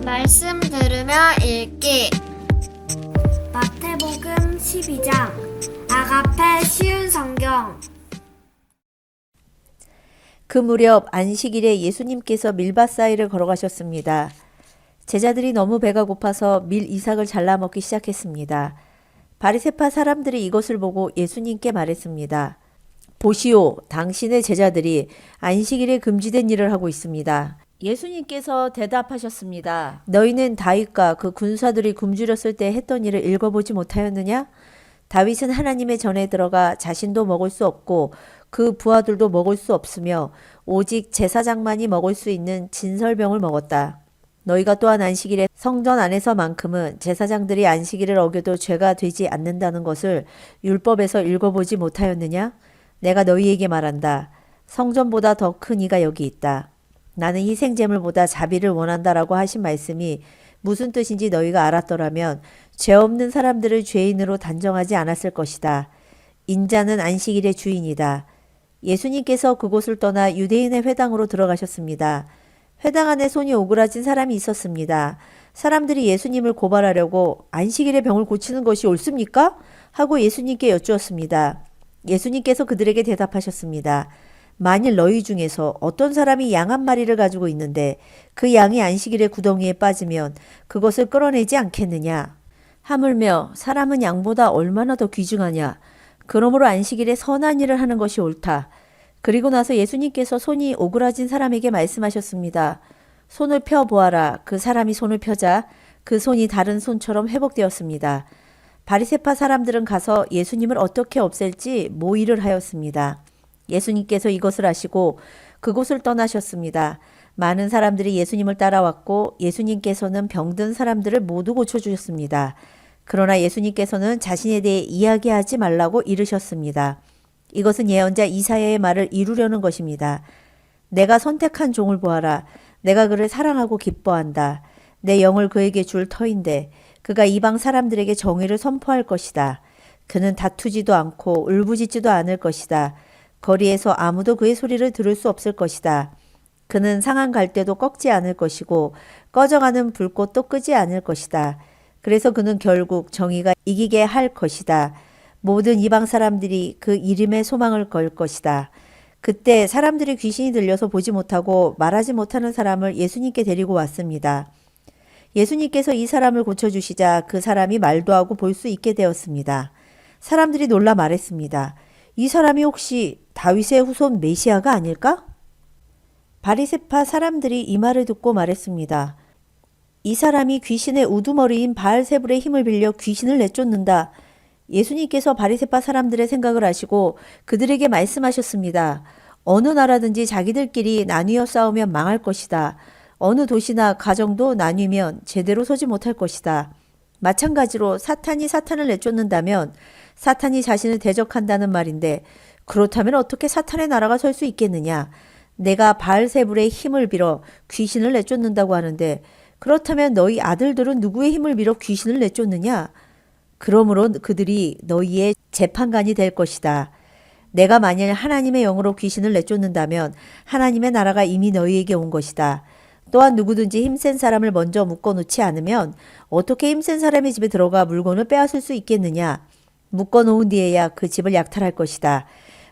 말씀 들으며 읽기. 마태복음 12장 아가페 쉬운 성경. 그 무렵 안식일에 예수님께서 밀밭 사이를 걸어가셨습니다. 제자들이 너무 배가 고파서 밀 이삭을 잘라 먹기 시작했습니다. 바리새파 사람들이 이것을 보고 예수님께 말했습니다. 보시오, 당신의 제자들이 안식일에 금지된 일을 하고 있습니다. 예수님께서 대답하셨습니다. 너희는 다윗과 그 군사들이 굶주렸을 때 했던 일을 읽어보지 못하였느냐? 다윗은 하나님의 전에 들어가 자신도 먹을 수 없고 그 부하들도 먹을 수 없으며 오직 제사장만이 먹을 수 있는 진설병을 먹었다. 너희가 또한 안식일에 성전 안에서만큼은 제사장들이 안식일을 어겨도 죄가 되지 않는다는 것을 율법에서 읽어보지 못하였느냐? 내가 너희에게 말한다. 성전보다 더 큰 이가 여기 있다. 나는 희생제물보다 자비를 원한다라고 하신 말씀이 무슨 뜻인지 너희가 알았더라면 죄 없는 사람들을 죄인으로 단정하지 않았을 것이다. 인자는 안식일의 주인이다. 예수님께서 그곳을 떠나 유대인의 회당으로 들어가셨습니다. 회당 안에 손이 오그라진 사람이 있었습니다. 사람들이 예수님을 고발하려고 안식일에 병을 고치는 것이 옳습니까? 하고 예수님께 여쭈었습니다. 예수님께서 그들에게 대답하셨습니다. 만일 너희 중에서 어떤 사람이 양 한 마리를 가지고 있는데 그 양이 안식일에 구덩이에 빠지면 그것을 끌어내지 않겠느냐? 하물며 사람은 양보다 얼마나 더 귀중하냐? 그러므로 안식일에 선한 일을 하는 것이 옳다. 그리고 나서 예수님께서 손이 오그라진 사람에게 말씀하셨습니다. 손을 펴 보아라. 그 사람이 손을 펴자 그 손이 다른 손처럼 회복되었습니다. 바리새파 사람들은 가서 예수님을 어떻게 없앨지 모의를 하였습니다. 예수님께서 이것을 아시고 그곳을 떠나셨습니다. 많은 사람들이 예수님을 따라왔고 예수님께서는 병든 사람들을 모두 고쳐주셨습니다. 그러나 예수님께서는 자신에 대해 이야기하지 말라고 이르셨습니다. 이것은 예언자 이사야의 말을 이루려는 것입니다. 내가 선택한 종을 보아라. 내가 그를 사랑하고 기뻐한다. 내 영을 그에게 줄 터인데 그가 이방 사람들에게 정의를 선포할 것이다. 그는 다투지도 않고 울부짖지도 않을 것이다. 거리에서 아무도 그의 소리를 들을 수 없을 것이다. 그는 상한 갈대도 꺾지 않을 것이고 꺼져가는 불꽃도 끄지 않을 것이다. 그래서 그는 결국 정의가 이기게 할 것이다. 모든 이방 사람들이 그 이름에 소망을 걸 것이다. 그때 사람들이 귀신이 들려서 보지 못하고 말하지 못하는 사람을 예수님께 데리고 왔습니다. 예수님께서 이 사람을 고쳐주시자 그 사람이 말도 하고 볼 수 있게 되었습니다. 사람들이 놀라 말했습니다. 이 사람이 혹시 다윗의 후손 메시아가 아닐까? 바리새파 사람들이 이 말을 듣고 말했습니다. 이 사람이 귀신의 우두머리인 바알세불의 힘을 빌려 귀신을 내쫓는다. 예수님께서 바리새파 사람들의 생각을 아시고 그들에게 말씀하셨습니다. 어느 나라든지 자기들끼리 나뉘어 싸우면 망할 것이다. 어느 도시나 가정도 나뉘면 제대로 서지 못할 것이다. 마찬가지로 사탄이 사탄을 내쫓는다면 사탄이 자신을 대적한다는 말인데 그렇다면 어떻게 사탄의 나라가 설 수 있겠느냐? 내가 바알세불의 힘을 빌어 귀신을 내쫓는다고 하는데 그렇다면 너희 아들들은 누구의 힘을 빌어 귀신을 내쫓느냐? 그러므로 그들이 너희의 재판관이 될 것이다. 내가 만일 하나님의 영으로 귀신을 내쫓는다면 하나님의 나라가 이미 너희에게 온 것이다. 또한 누구든지 힘센 사람을 먼저 묶어놓지 않으면 어떻게 힘센 사람의 집에 들어가 물건을 빼앗을 수 있겠느냐? 묶어놓은 뒤에야 그 집을 약탈할 것이다.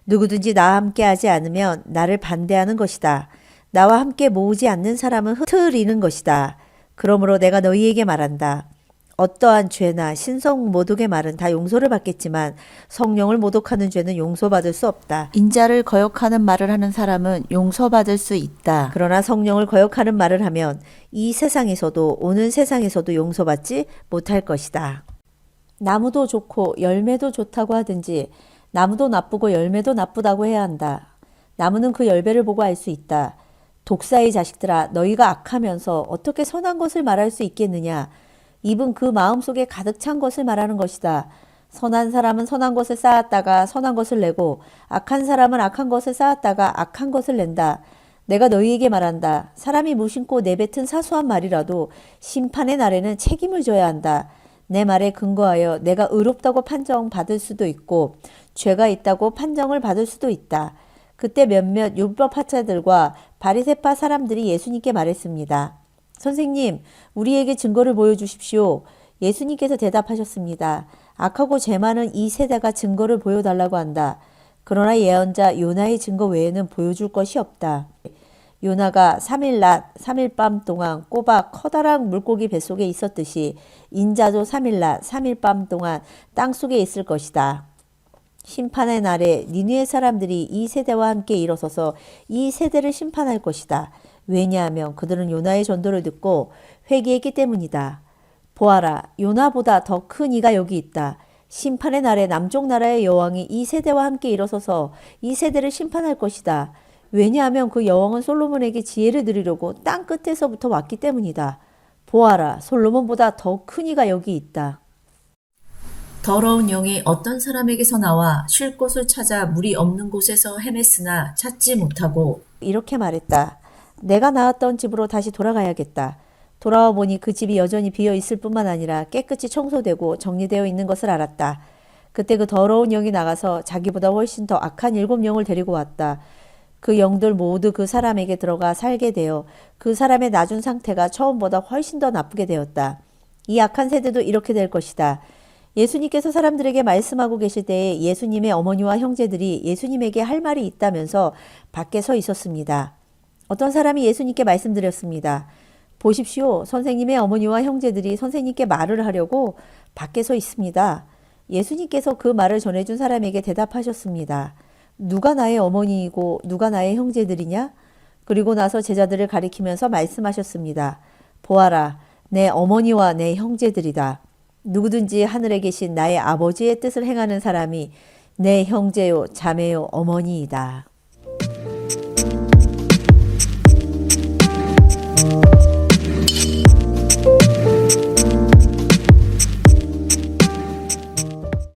누구든지 나와 함께 하지 않으면 나를 반대하는 것이다. 나와 함께 모으지 않는 사람은 흩어리는 것이다. 그러므로 내가 너희에게 말한다. 어떠한 죄나 신성 모독의 말은 다 용서를 받겠지만 성령을 모독하는 죄는 용서받을 수 없다. 인자를 거역하는 말을 하는 사람은 용서받을 수 있다. 그러나 성령을 거역하는 말을 하면 이 세상에서도 오는 세상에서도 용서받지 못할 것이다. 나무도 좋고 열매도 좋다고 하든지 나무도 나쁘고 열매도 나쁘다고 해야 한다. 나무는 그 열매를 보고 알 수 있다. 독사의 자식들아, 너희가 악하면서 어떻게 선한 것을 말할 수 있겠느냐? 입은 그 마음속에 가득 찬 것을 말하는 것이다. 선한 사람은 선한 것을 쌓았다가 선한 것을 내고 악한 사람은 악한 것을 쌓았다가 악한 것을 낸다. 내가 너희에게 말한다. 사람이 무심코 내뱉은 사소한 말이라도 심판의 날에는 책임을 져야 한다. 내 말에 근거하여 내가 의롭다고 판정받을 수도 있고 죄가 있다고 판정을 받을 수도 있다. 그때 몇몇 율법학자들과 바리새파 사람들이 예수님께 말했습니다. 선생님, 우리에게 증거를 보여주십시오. 예수님께서 대답하셨습니다. 악하고 죄 많은 이 세대가 증거를 보여달라고 한다. 그러나 예언자 요나의 증거 외에는 보여줄 것이 없다. 요나가 3일 낮, 3일 밤 동안 꼬박 커다란 물고기 뱃속에 있었듯이 인자도 3일 낮, 3일 밤 동안 땅속에 있을 것이다. 심판의 날에 니느웨 사람들이 이 세대와 함께 일어서서 이 세대를 심판할 것이다. 왜냐하면 그들은 요나의 전도를 듣고 회개했기 때문이다. 보아라, 요나보다 더 큰 이가 여기 있다. 심판의 날에 남쪽 나라의 여왕이 이 세대와 함께 일어서서 이 세대를 심판할 것이다. 왜냐하면 그 여왕은 솔로몬에게 지혜를 드리려고 땅 끝에서부터 왔기 때문이다. 보아라, 솔로몬보다 더 큰 이가 여기 있다. 더러운 영이 어떤 사람에게서 나와 쉴 곳을 찾아 물이 없는 곳에서 헤맸으나 찾지 못하고 이렇게 말했다. 내가 나왔던 집으로 다시 돌아가야겠다. 돌아와 보니 그 집이 여전히 비어 있을 뿐만 아니라 깨끗이 청소되고 정리되어 있는 것을 알았다. 그때 그 더러운 영이 나가서 자기보다 훨씬 더 악한 7영을 데리고 왔다. 그 영들 모두 그 사람에게 들어가 살게 되어 그 사람의 나중 상태가 처음보다 훨씬 더 나쁘게 되었다. 이 악한 세대도 이렇게 될 것이다. 예수님께서 사람들에게 말씀하고 계실 때에 예수님의 어머니와 형제들이 예수님에게 할 말이 있다면서 밖에 서 있었습니다. 어떤 사람이 예수님께 말씀드렸습니다. 보십시오. 선생님의 어머니와 형제들이 선생님께 말을 하려고 밖에 서 있습니다. 예수님께서 그 말을 전해준 사람에게 대답하셨습니다. 누가 나의 어머니이고 누가 나의 형제들이냐? 그리고 나서 제자들을 가리키면서 말씀하셨습니다. 보아라, 내 어머니와 내 형제들이다. 누구든지 하늘에 계신 나의 아버지의 뜻을 행하는 사람이 내 형제요, 자매요, 어머니이다.